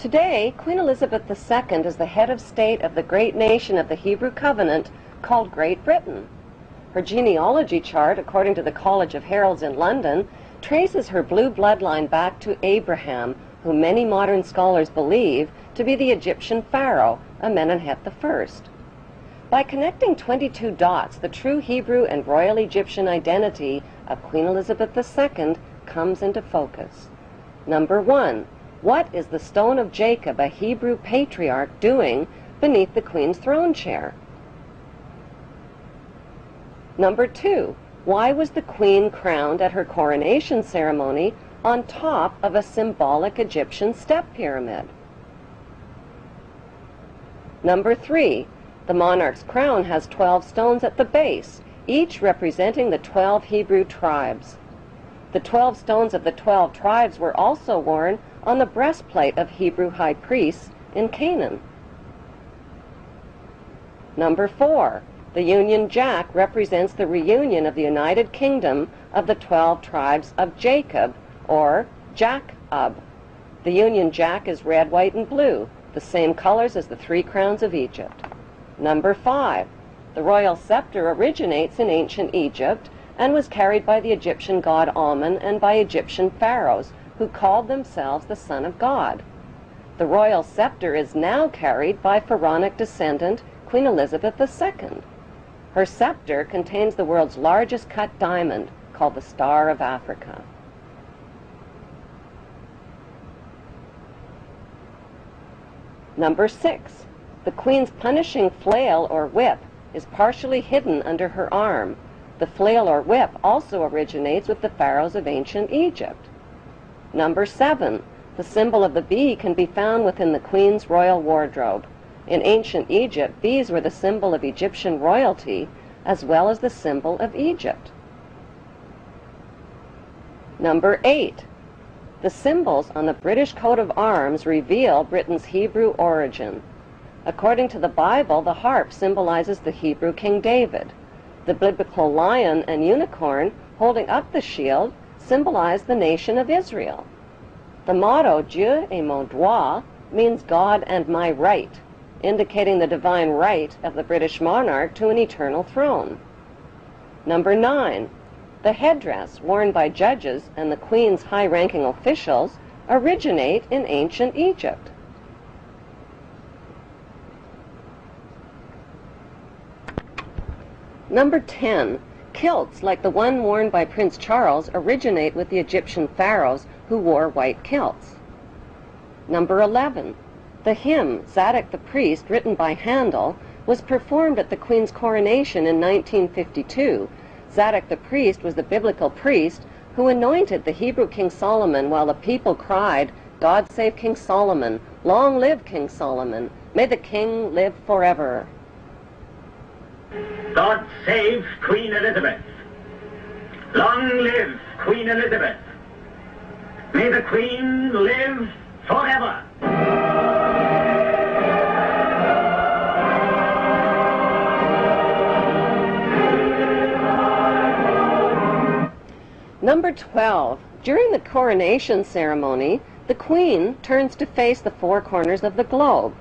Today, Queen Elizabeth II is the head of state of the great nation of the Hebrew Covenant called Great Britain. Her genealogy chart, according to the College of Heralds in London, traces her blue bloodline back to Abraham, who many modern scholars believe to be the Egyptian pharaoh, Amenemhet I. By connecting 22 dots, the true Hebrew and royal Egyptian identity of Queen Elizabeth II comes into focus. Number 1. What is the stone of Jacob, a Hebrew patriarch, doing beneath the Queen's throne chair? Number 2. Why was the Queen crowned at her coronation ceremony on top of a symbolic Egyptian step pyramid? Number 3. The monarch's crown has 12 stones at the base, each representing the 12 Hebrew tribes. The 12 stones of the 12 tribes were also worn on the breastplate of Hebrew high priests in Canaan. Number 4. The Union Jack represents the reunion of the United Kingdom of the 12 tribes of Jacob, or Jacob. The Union Jack is red, white, and blue, the same colors as the 3 crowns of Egypt. Number 5. The royal scepter originates in ancient Egypt and was carried by the Egyptian god Amun and by Egyptian pharaohs, who called themselves the Son of God. The royal scepter is now carried by pharaonic descendant Queen Elizabeth II. Her scepter contains the world's largest cut diamond, called the Star of Africa. Number 6. The Queen's punishing flail or whip is partially hidden under her arm. The flail or whip also originates with the pharaohs of ancient Egypt. Number 7. The symbol of the bee can be found within the Queen's royal wardrobe. In ancient Egypt, bees were the symbol of Egyptian royalty as well as the symbol of Egypt. Number 8. The symbols on the British coat of arms reveal Britain's Hebrew origin. According to the Bible, the harp symbolizes the Hebrew King David. The biblical lion and unicorn holding up the shield symbolize the nation of Israel. The motto, Dieu et mon droit, means God and my right, indicating the divine right of the British monarch to an eternal throne. Number 9. The headdress worn by judges and the Queen's high-ranking officials originate in ancient Egypt. Number 10. Kilts, like the one worn by Prince Charles, originate with the Egyptian pharaohs who wore white kilts. Number 11. The hymn, Zadok the Priest, written by Handel, was performed at the Queen's coronation in 1952. Zadok the Priest was the biblical priest who anointed the Hebrew King Solomon while the people cried, "God save King Solomon! Long live King Solomon! May the king live forever!" God save Queen Elizabeth. Long live Queen Elizabeth. May the Queen live forever. Number 12. During the coronation ceremony, the Queen turns to face the 4 corners of the globe.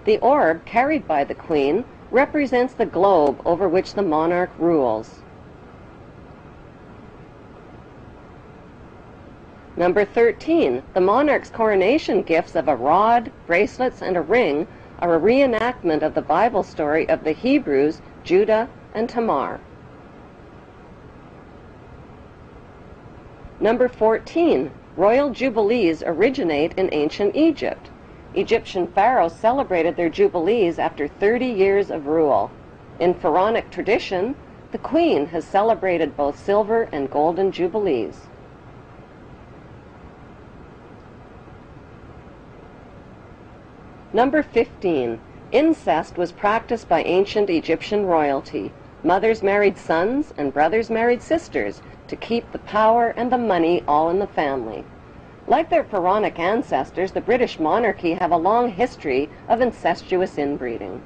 The orb carried by the Queen represents the globe over which the monarch rules. Number 13. The monarch's coronation gifts of a rod, bracelets, and a ring are a reenactment of the Bible story of the Hebrews, Judah, and Tamar. Number 14. Royal jubilees originate in ancient Egypt. Egyptian pharaohs celebrated their jubilees after 30 years of rule. In pharaonic tradition, the Queen has celebrated both silver and golden jubilees. Number 15. Incest was practiced by ancient Egyptian royalty. Mothers married sons and brothers married sisters to keep the power and the money all in the family. Like their pharaonic ancestors, the British monarchy have a long history of incestuous inbreeding.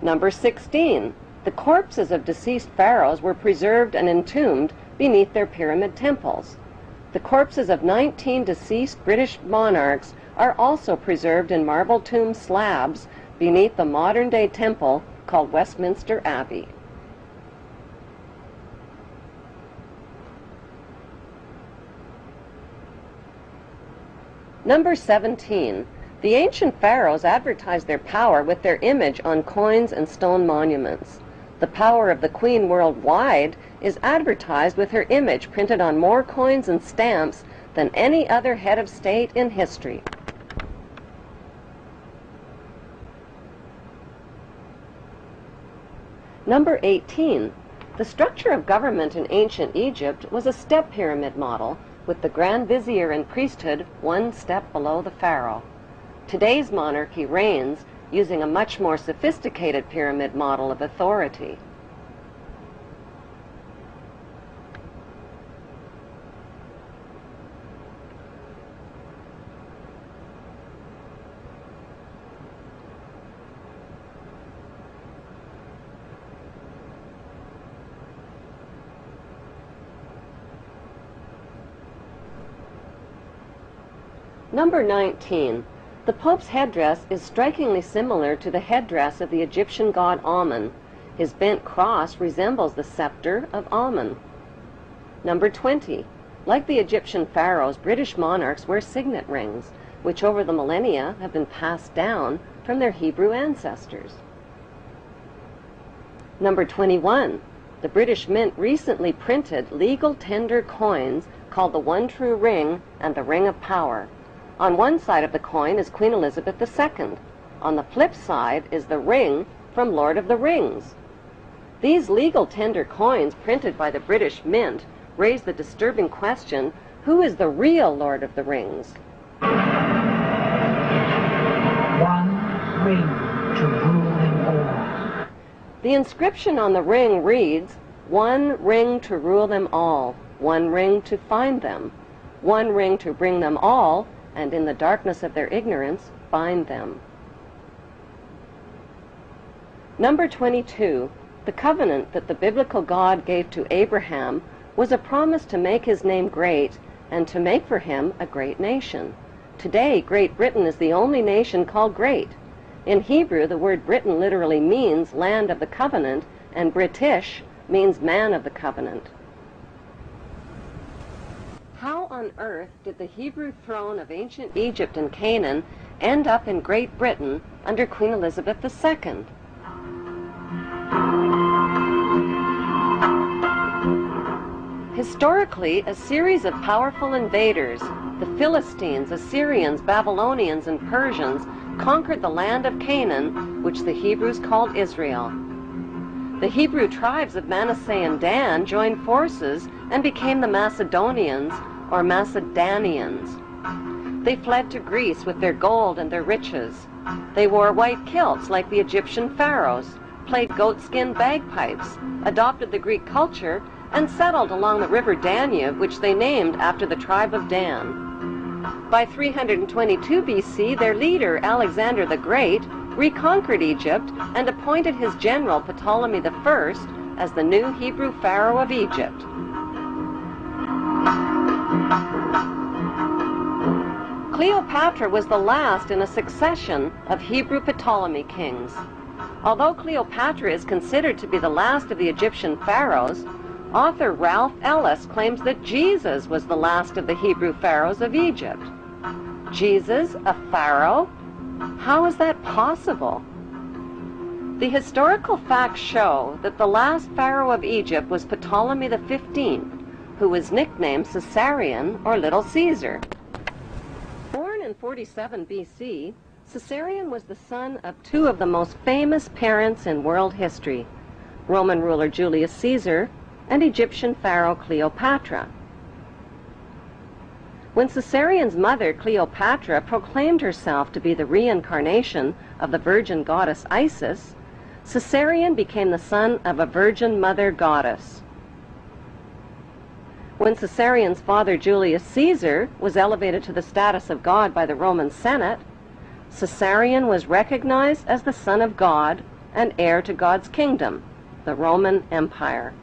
Number 16. The corpses of deceased pharaohs were preserved and entombed beneath their pyramid temples. The corpses of 19 deceased British monarchs are also preserved in marble tomb slabs beneath the modern-day temple called Westminster Abbey. Number 17. The ancient pharaohs advertised their power with their image on coins and stone monuments. The power of the queen worldwide is advertised with her image printed on more coins and stamps than any other head of state in history. Number 18. The structure of government in ancient Egypt was a step pyramid model, with the Grand Vizier and priesthood one step below the pharaoh. Today's monarchy reigns using a much more sophisticated pyramid model of authority. Number 19. The Pope's headdress is strikingly similar to the headdress of the Egyptian god Amun. His bent cross resembles the scepter of Amun. Number 20. Like the Egyptian pharaohs, British monarchs wear signet rings, which over the millennia have been passed down from their Hebrew ancestors. Number 21. The British Mint recently printed legal tender coins called the One True Ring and the Ring of Power. On one side of the coin is Queen Elizabeth II. On the flip side is the ring from Lord of the Rings. These legal tender coins printed by the British Mint raise the disturbing question, who is the real Lord of the Rings? One ring to rule them all. The inscription on the ring reads, "One ring to rule them all, one ring to find them, one ring to bring them all, and in the darkness of their ignorance bind them." Number 22. The covenant that the biblical God gave to Abraham was a promise to make his name great and to make for him a great nation. Today, Great Britain is the only nation called great. In Hebrew, the word Britain literally means land of the covenant, and British means man of the covenant. How on earth did the Hebrew throne of ancient Egypt and Canaan end up in Great Britain under Queen Elizabeth II? Historically, a series of powerful invaders, the Philistines, Assyrians, Babylonians, and Persians, conquered the land of Canaan, which the Hebrews called Israel. The Hebrew tribes of Manasseh and Dan joined forces and became the Macedonians, or Macedonians. They fled to Greece with their gold and their riches. They wore white kilts like the Egyptian pharaohs, played goatskin bagpipes, adopted the Greek culture, and settled along the river Danube, which they named after the tribe of Dan. By 322 BC, their leader, Alexander the Great, reconquered Egypt and appointed his general Ptolemy I as the new Hebrew pharaoh of Egypt. Cleopatra was the last in a succession of Hebrew Ptolemy kings. Although Cleopatra is considered to be the last of the Egyptian pharaohs, author Ralph Ellis claims that Jesus was the last of the Hebrew pharaohs of Egypt. Jesus, a pharaoh? How is that possible? The historical facts show that the last pharaoh of Egypt was Ptolemy XV, who was nicknamed Caesarion or Little Caesar. Born in 47 BC, Caesarion was the son of two of the most famous parents in world history, Roman ruler Julius Caesar and Egyptian pharaoh Cleopatra. When Caesarion's mother, Cleopatra, proclaimed herself to be the reincarnation of the virgin goddess Isis, Caesarion became the son of a virgin mother goddess. When Caesarion's father, Julius Caesar, was elevated to the status of God by the Roman Senate, Caesarion was recognized as the son of God and heir to God's kingdom, the Roman Empire.